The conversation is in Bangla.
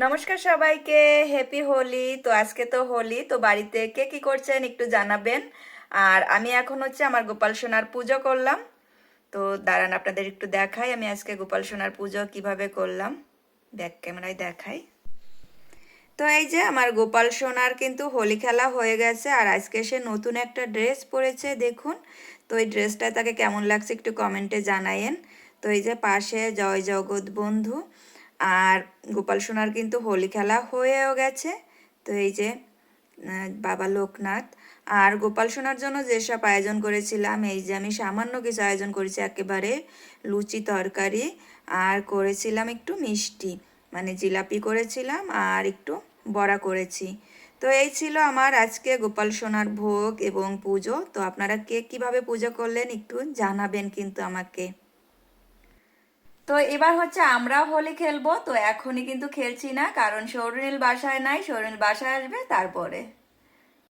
নমস্কার সবাইকে, হ্যাপি হোলি। তো আজকে তো হোলি, তো বাড়িতে কে কি করছেন একটু জানাবেন। আর আমি এখন হচ্ছে আমার গোপাল সোনার পুজো করলাম। তো দাঁড়ান আপনাদের একটু দেখাই আমি আজকে গোপাল সোনার পুজো কিভাবে করলাম, ব্যাক ক্যামেরায় দেখাই। তো এই যে আমার গোপাল সোনার কিন্তু হোলি খেলা হয়ে গেছে, আর আজকে সে নতুন একটা ড্রেস পরেছে দেখুন। তো এই ড্রেসটা তাকে কেমন লাগছে একটু কমেন্টে জানায়েন। তো এই যে পাশে জয় জগৎ বন্ধু, আর গোপাল সোনার কিন্তু হোলি খেলা হয়েও গেছে। তো এই যে বাবা লোকনাথ, আর গোপাল সোনার জন্য যেসব আয়োজন করেছিলাম, এই যে আমি সামান্য কিছু আয়োজন করেছি, একেবারে লুচি তরকারি, আর করেছিলাম একটু মিষ্টি, মানে জিলাপি করেছিলাম, আর একটু বড়া করেছি। তো এই ছিল আমার আজকে গোপাল সোনার ভোগ এবং পুজো। তো আপনারা কে কিভাবে পুজো করলেন একটু জানাবেন কিন্তু আমাকে। তো এবার হচ্ছে আমরা হোলি খেলবো, তো এখনই কিন্তু খেলছি না, কারণ সৌরিনীল বাসায় নাই, সৌরিনীল বাসায় আসবে তারপরে।